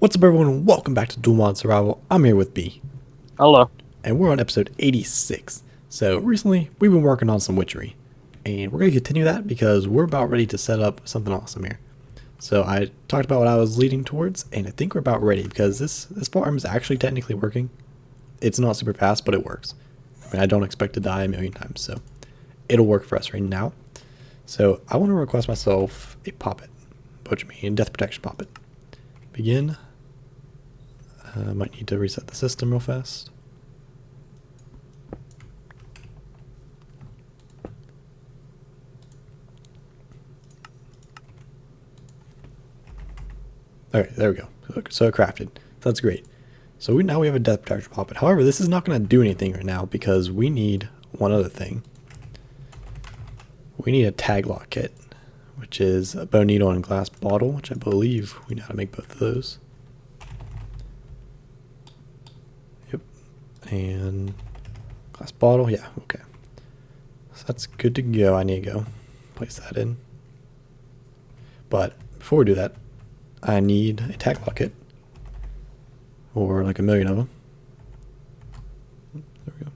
What's up, everyone? Welcome back to Dual Mod Survival. I'm here with B, Hello. and we're on episode 86. So recently, we've been working on some witchery, and we're going to continue that because we're about ready to set up something awesome here. So I talked about what I was leading towards, and I think we're about ready because this farm is actually technically working. It's not super fast, but it works. I mean, I don't expect to die a million times, so it'll work for us right now. So I want to request myself a poppet, which means death protection poppet. Begin. Might need to reset the system real fast. Alright, there we go. So it crafted. That's great. So now we have a death protection poppet. However, this is not going to do anything right now because we need one other thing. We need a tag lock kit, which is a bone needle and glass bottle, which I believe we know how to make both of those. Yep. And glass bottle, yeah, okay. So that's good to go. I need to go place that in. But before we do that, I need a tag lock kit. Or like a million of them. There we go.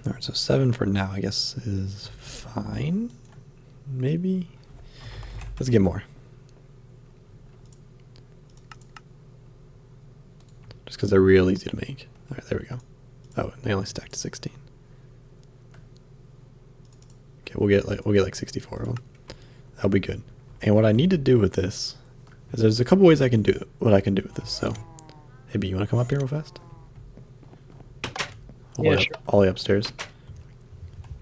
Alright, so 7 for now, I guess, is fine. Maybe. Let's get more. Just because they're real easy to make. Alright, there we go. Oh, they only stacked to 16. Okay, we'll get like 64 of them. That'll be good. And what I need to do with this is there's a couple ways I can do it, what I can do with this. So, hey B, you want to come up here real fast? Yeah, sure. All the way upstairs.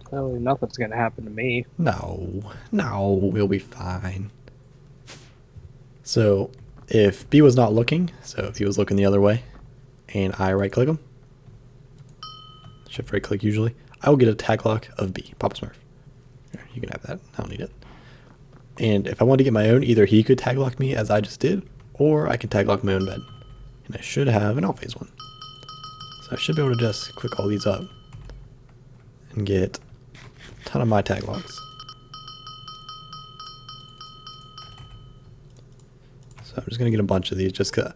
Well, nothing's gonna happen to me. No, we'll be fine. So, if B was not looking, so if he was looking the other way, and I right click him, shift right click usually, I will get a tag lock of B, Papa Smurf. Here, you can have that, I don't need it. And if I want to get my own, either he could tag lock me as I just did, or I can tag lock my own bed. And I should have an all-phase one. So I should be able to just click all these up and get a ton of my tag locks. So I'm just going to get a bunch of these just because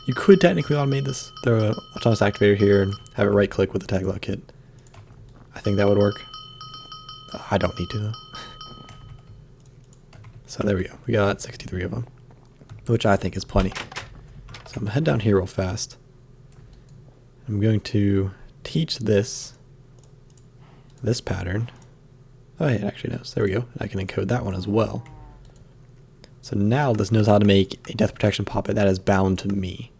you could technically automate this. Throw an autonomous activator here and have it right click with the tag lock kit. I think that would work. I don't need to though. So there we go. We got 63 of them, which I think is plenty. So I'm going to head down here real fast. I'm going to teach this pattern. Oh, yeah, it actually knows. There we go. I can encode that one as well. So now this knows how to make a death protection poppet that is bound to me.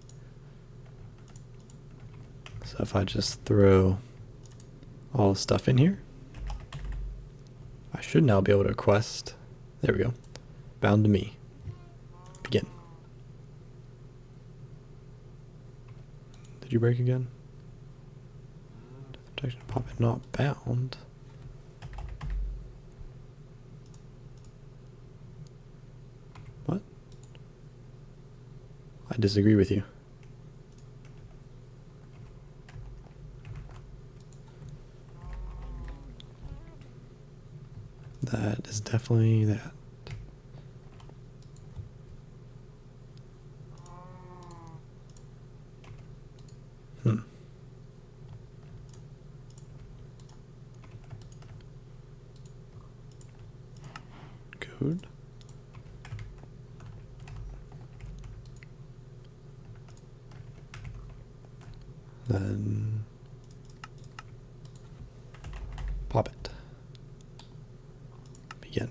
So if I just throw all the stuff in here, I should now be able to request, there we go, bound to me. Begin. Did you break again? Death protection poppet not bound. What? I disagree with you. That is definitely that. Code. Then pop it. Begin.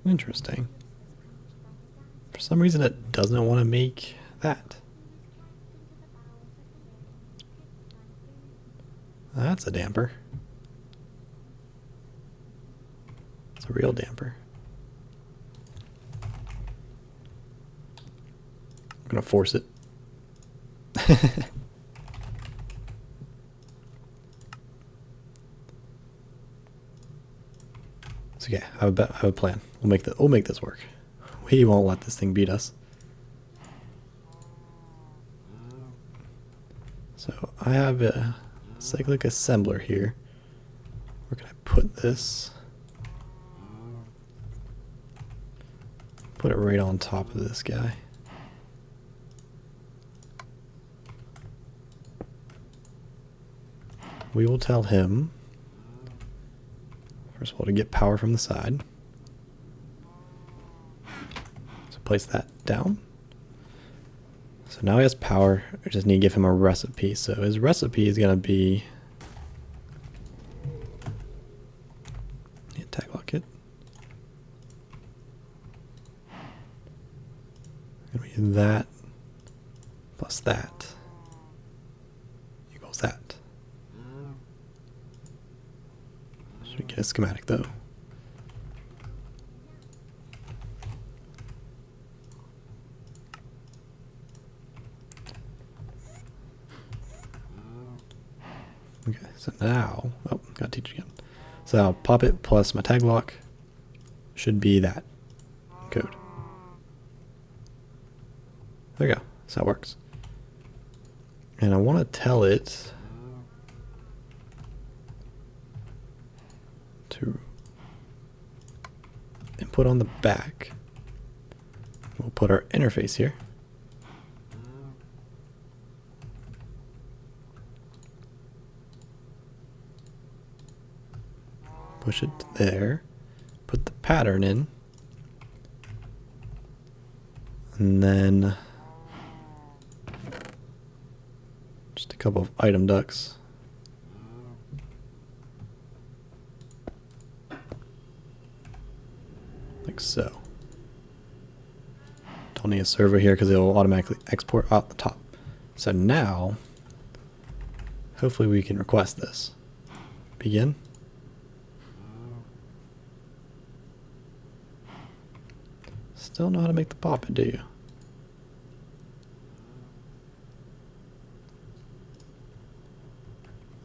Interesting. For some reason it doesn't want to make that. That's a damper. It's a real damper. I'm gonna force it. So yeah, I have a plan. We'll make this work. We won't let this thing beat us. So I have cyclic assembler here. Where can I put this? Put it right on top of this guy. We will tell him, first of all, to get power from the side. So place that down. So now he has power. I just need to give him a recipe. So his recipe is going to be tag lock it. Going to be that plus that equals that. Should we get a schematic though? Okay, so now, oh, gotta teach again. So now pop it plus my tag lock should be that code. There we go. That's how it works. And I want to tell it to input on the back. We'll put our interface here. Push it there. Put the pattern in. And then just a couple of item ducts. Like so. Don't need a server here because it will automatically export out the top. So now, hopefully we can request this. Begin. Still know how to make the pop-it, do you?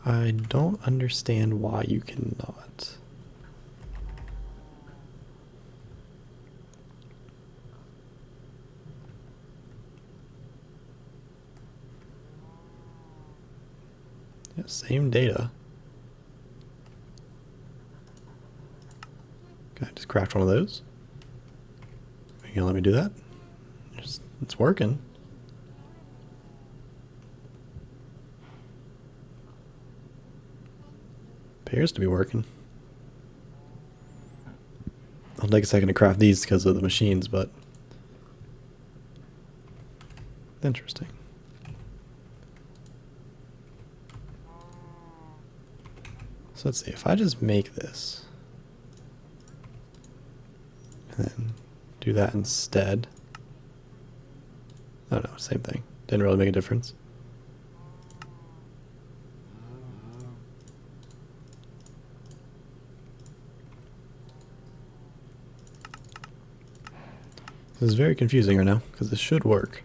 I don't understand why you cannot. Yeah, same data. Can I just craft one of those? You gonna let me do that? It's working. Appears to be working. I'll take a second to craft these because of the machines, but interesting. So let's see, if I just make this and then do that instead. Oh no, same thing. Didn't really make a difference. This is very confusing right now because this should work.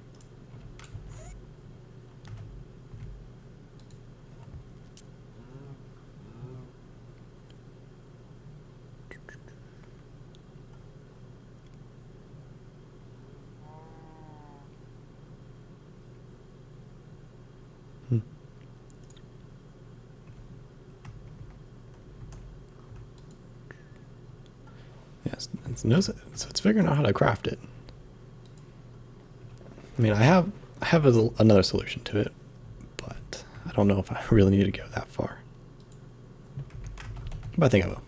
Yes, so it's figuring out how to craft it. I mean, I have another solution to it, but I don't know if I really need to go that far. But I think I will.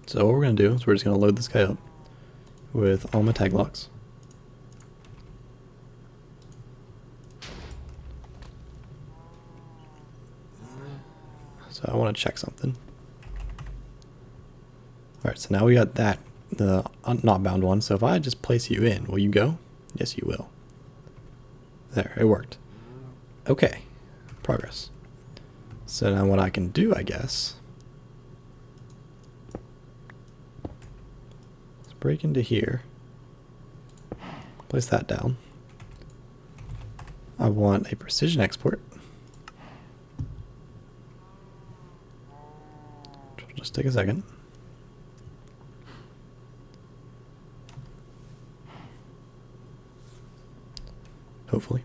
So what we're going to do is we're just going to load this guy up with all my tag locks. So I want to check something. Alright, so now we got that, the not bound one. So if I just place you in, will you go? Yes, you will. There, it worked. Okay, progress. So now what I can do, I guess, is break into here, place that down. I want a precision export. Just take a second. hopefully.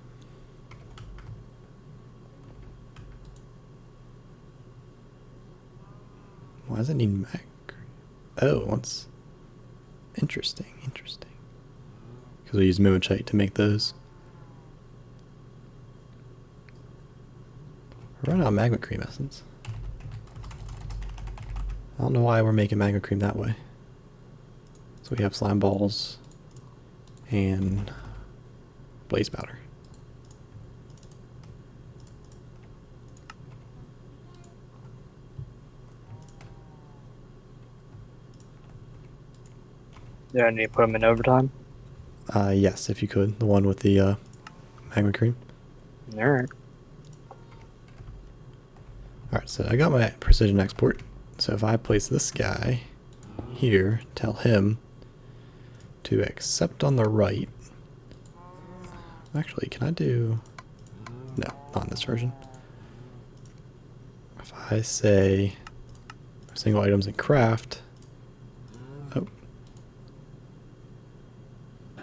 Why does it need mag? Oh, it wants... Interesting, interesting. Because we use Mimochite to make those. We're running out of magma cream essence. I don't know why we're making magma cream that way. So we have slime balls and blaze powder. Yeah, I need to put them in overtime. Yes, if you could. The one with the magma cream. Alright. Alright, so I got my precision export. So if I place this guy here, tell him to accept on the right. Actually, can I do... No, not in this version. If I say single items in craft... Oh. I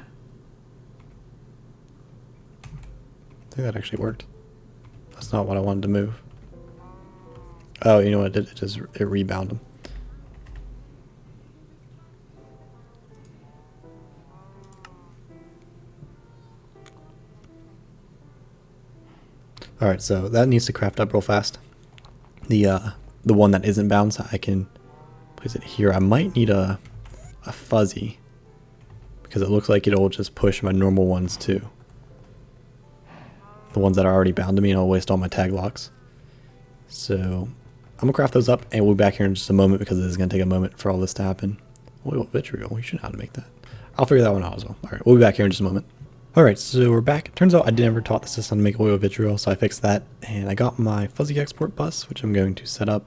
think that actually worked. That's not what I wanted to move. Oh, you know what it did? It rebound them. Alright, so that needs to craft up real fast. The one that isn't bound, so I can place it here. I might need a fuzzy, because it looks like it'll just push my normal ones too. The ones that are already bound to me, and I'll waste all my tag locks. So I'm gonna craft those up, and we'll be back here in just a moment because it is gonna take a moment for all this to happen. Oil vitriol, we should know how to make that. I'll figure that one out as well. Alright, we'll be back here in just a moment. Alright, so we're back. Turns out I never taught the system to make oil vitriol, so I fixed that. And I got my fuzzy export bus, which I'm going to set up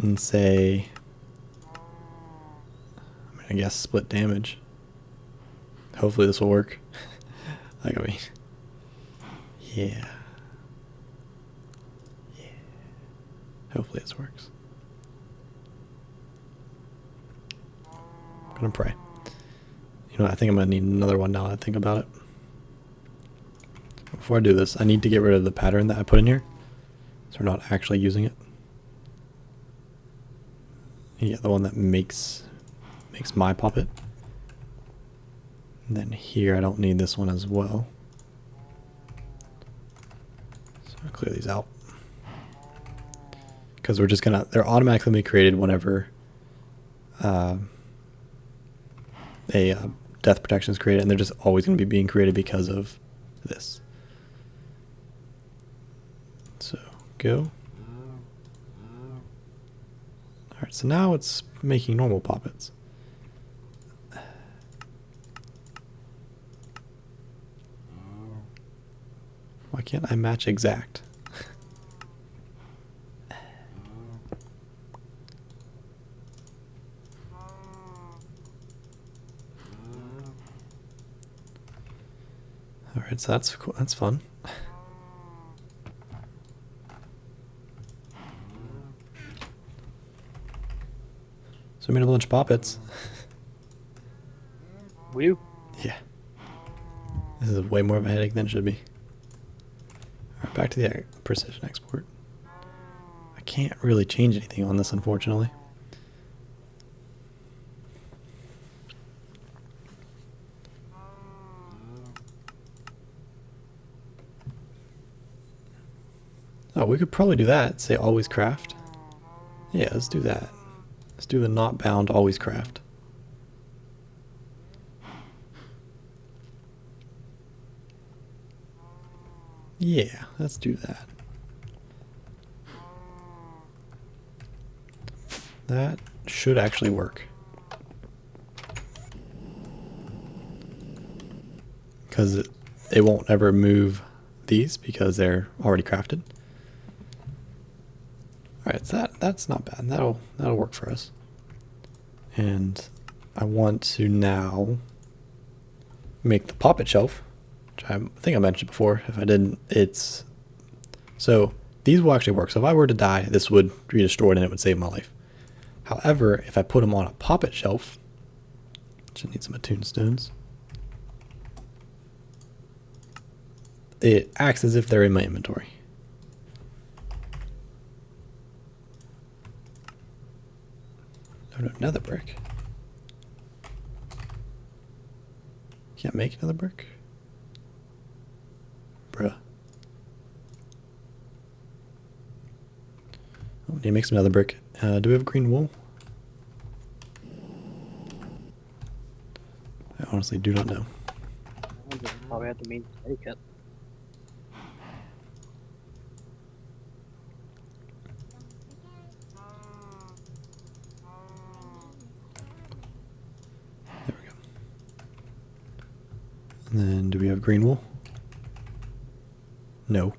and say, I guess split damage. Hopefully this will work. Like, I mean, yeah. Hopefully this works. I'm gonna pray. You know what, I think I'm gonna need another one now that I think about it. Before I do this, I need to get rid of the pattern that I put in here, so we're not actually using it. Yeah, the one that makes my puppet. And then here, I don't need this one as well. So I'll clear these out. Because we're just gonna, they're automatically be created whenever a death protection is created, and they're just always going to be being created because of this. So go. Alright, so now it's making normal poppets. Why can't I match exact? Alright, so that's cool. That's fun. So we made a bunch of poppets. Woo. Yeah. This is way more of a headache than it should be. Alright, back to the precision export. I can't really change anything on this, unfortunately. Oh, we could probably do that. Say always craft. Yeah, let's do that. Let's do the not bound always craft. Yeah, let's do that. That should actually work. Because it won't ever move these because they're already crafted. Alright, so that's not bad. That'll work for us. And I want to now make the poppet shelf, which I think I mentioned before. If I didn't, it's... So these will actually work. So if I were to die, this would be destroyed and it would save my life. However, if I put them on a poppet shelf, which I need some attuned stones. it acts as if they're in my inventory. Oh no, another brick. Can't make another brick? Bruh. Oh, need to make some another brick. Do we have green wool? I honestly do not know. I probably have to mean to take it. There we go. And then do we have green wool? No.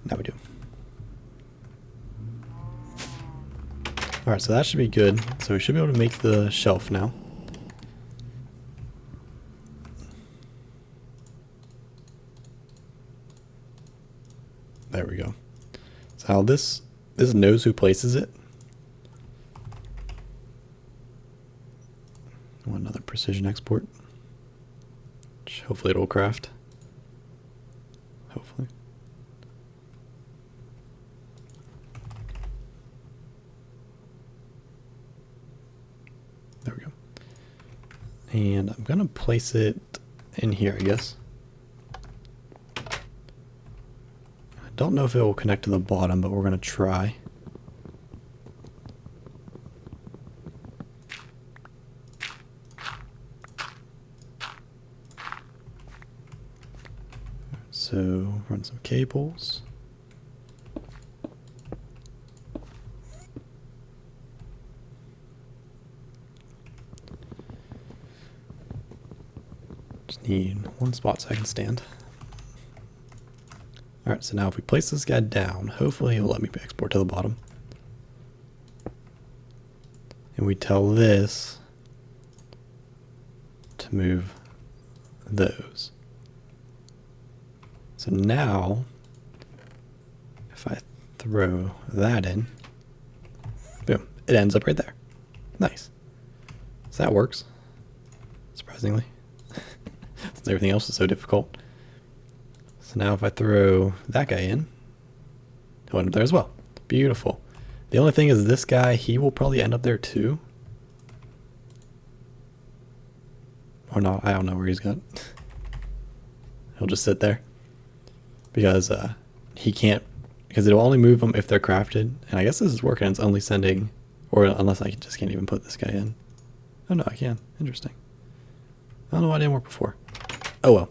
Now we do. Alright, so that should be good. So we should be able to make the shelf now. There we go. So how this knows who places it. Want another precision export. Which hopefully it'll craft. Hopefully. There we go. And I'm gonna place it in here, I guess. I don't know if it will connect to the bottom, but we're gonna try. So run some cables. Just need one spot so I can stand. Alright, so now if we place this guy down, hopefully he'll let me export to the bottom. And we tell this to move those. So now, if I throw that in, boom, it ends up right there. Nice. So that works, surprisingly, since everything else is so difficult. So now if I throw that guy in, he'll end up there as well. Beautiful. The only thing is this guy, he will probably end up there too. Or not, I don't know where he's got. He'll just sit there. Because he can't, because it'll only move them if they're crafted. And I guess this is working, it's only sending, or unless I just can't even put this guy in. Oh no, I can. Interesting. I don't know why it didn't work before. Oh well,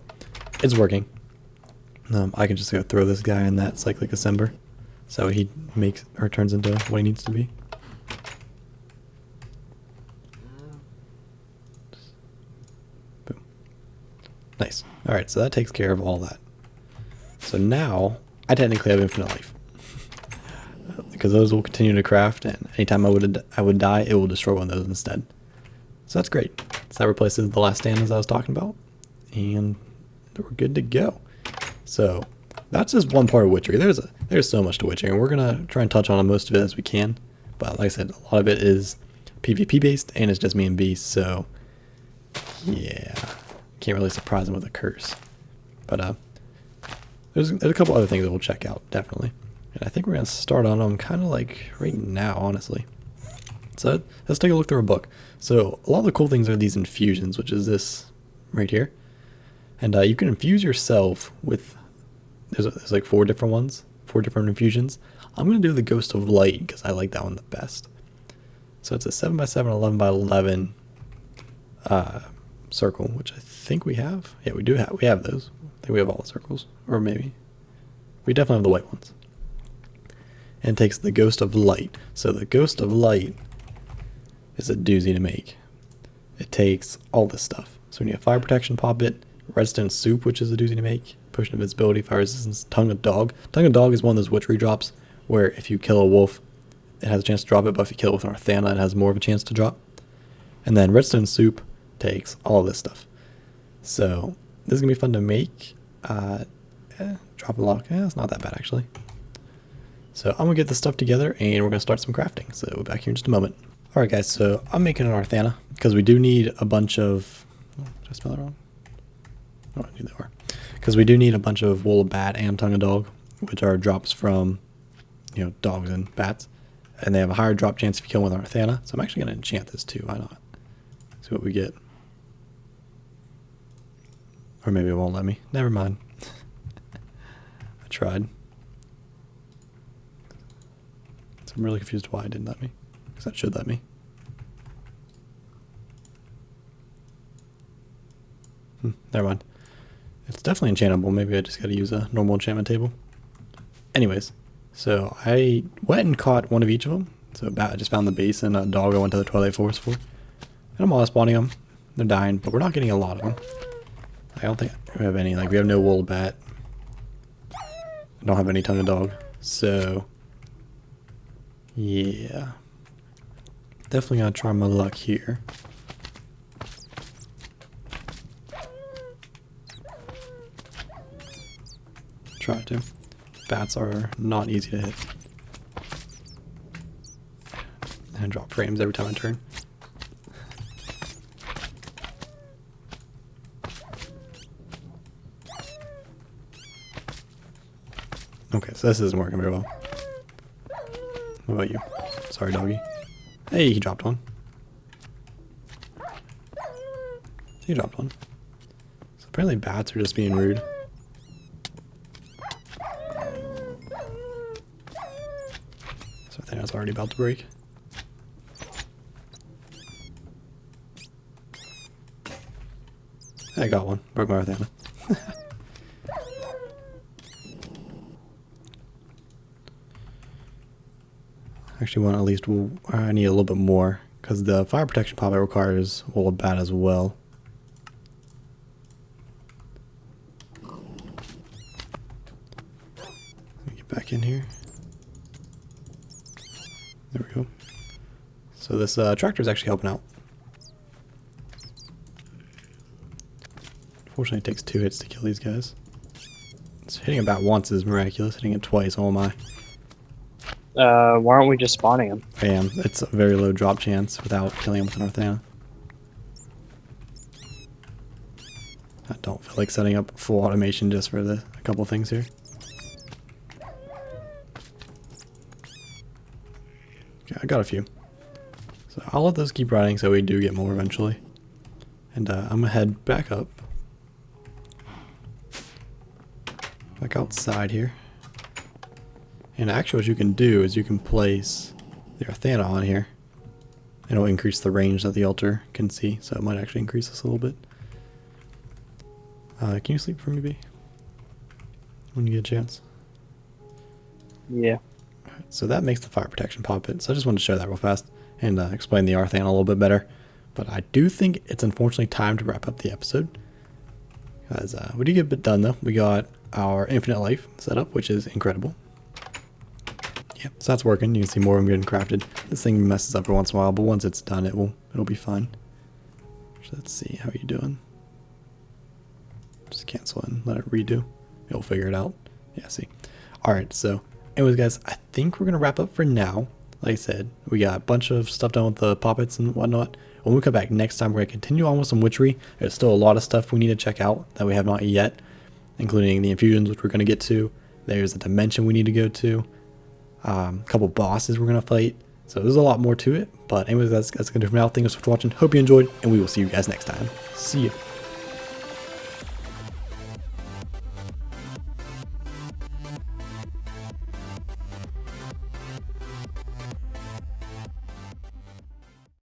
it's working. I can just go throw this guy in that cyclic assembler. So he makes, or turns into what he needs to be. Boom. Nice. Alright, so that takes care of all that. So now, I technically have infinite life. Because those will continue to craft, and anytime I would die, it will destroy one of those instead. So that's great. So that replaces the last stand as I was talking about. And we're good to go. So that's just one part of Witchery. There's so much to Witchery, and we're going to try and touch on most of it as we can. But like I said, a lot of it is PvP based, and it's just me and Beast, so yeah. Can't really surprise him with a curse. But there's a couple other things that we'll check out, definitely. And I think we're going to start on them kind of like right now, honestly. So let's take a look through a book. So a lot of the cool things are these infusions, which is this right here. And you can infuse yourself with, there's like 4 different ones, 4 different infusions. I'm going to do the Ghost of Light because I like that one the best. So it's a 7x7, 11x11 circle, which I think we have. Yeah, we have those. I think we have all the circles, or maybe. We definitely have the white ones. And it takes the Ghost of Light. So the Ghost of Light is a doozy to make. It takes all this stuff. So we need a Fire Protection Poppet, Redstone Soup, which is a doozy to make, Potion of Invincibility, Fire Resistance, Tongue of Dog. Tongue of Dog is one of those Witchery drops where if you kill a wolf, it has a chance to drop it, but if you kill it with an Arthana, it has more of a chance to drop. And then Redstone Soup takes all of this stuff. So this is going to be fun to make. Drop a lock. It's not that bad, actually. So I'm going to get this stuff together, and we're going to start some crafting. So we'll be back here in just a moment. Alright guys, so I'm making an Arthana because we do need a bunch of... Oh, did I spell it wrong? Oh, I knew they were. Because we do need a bunch of wool of bat and tongue of dog, which are drops from, dogs and bats. And they have a higher drop chance if you kill them with Arthana. So I'm actually going to enchant this too, why not? See what we get. Or maybe it won't let me. Never mind. I tried. So I'm really confused why it didn't let me. Because that should let me. Never mind. It's definitely enchantable. Maybe I just got to use a normal enchantment table. Anyways, so I went and caught one of each of them. So I just found the base and a dog I went to the Twilight Forest for. And I'm all spawning them. They're dying, but we're not getting a lot of them. I don't think we have any. Like, we have no wool bat. I don't have any tongue of dog. So, yeah. Definitely gonna try my luck here. Try to. Bats are not easy to hit. And drop frames every time I turn. Okay, so this isn't working very well. What about you? Sorry, doggy. Hey, he dropped one. He dropped one. So apparently bats are just being rude. So I think that's already about to break. I got one. Broke my Arthana. Actually want at least, I need a little bit more because the fire protection pop it requires wool of bat as well. Let me get back in here. There we go. So this tractor is actually helping out. Unfortunately, it takes 2 hits to kill these guys. So hitting a bat once is miraculous. Hitting it twice, oh my. Why aren't we just spawning him? I am. It's a very low drop chance without killing him with an Arthana. I don't feel like setting up full automation just for a couple things here. Okay, I got a few. So I'll let those keep running so we do get more eventually. And I'm gonna head back up. Back outside here. And actually what you can do is you can place the Arthana on here. And it'll increase the range that the altar can see. So it might actually increase this a little bit. Can you sleep for me, B? When you get a chance. Yeah. Alright, so that makes the fire protection pop it. So I just wanted to show that real fast. And explain the Arthana a little bit better. But I do think it's unfortunately time to wrap up the episode. Because we did get a bit done though. We got our infinite life set up, which is incredible. Yeah, so that's working. You can see more of them getting crafted. This thing messes up every once in a while, but once it's done, it'll be fine. So let's see, how are you doing? Just cancel and let it redo. It'll figure it out. Yeah, see. Alright, so anyways guys, I think we're gonna wrap up for now. Like I said, we got a bunch of stuff done with the poppets and whatnot. When we come back next time, we're gonna continue on with some witchery. There's still a lot of stuff we need to check out that we have not yet, including the infusions, which we're gonna get to. There's a dimension we need to go to. A couple bosses we're gonna fight. So there's a lot more to it. But anyways, that's gonna do it for now. Thank you so much for watching. Hope you enjoyed, and we will see you guys next time. See ya.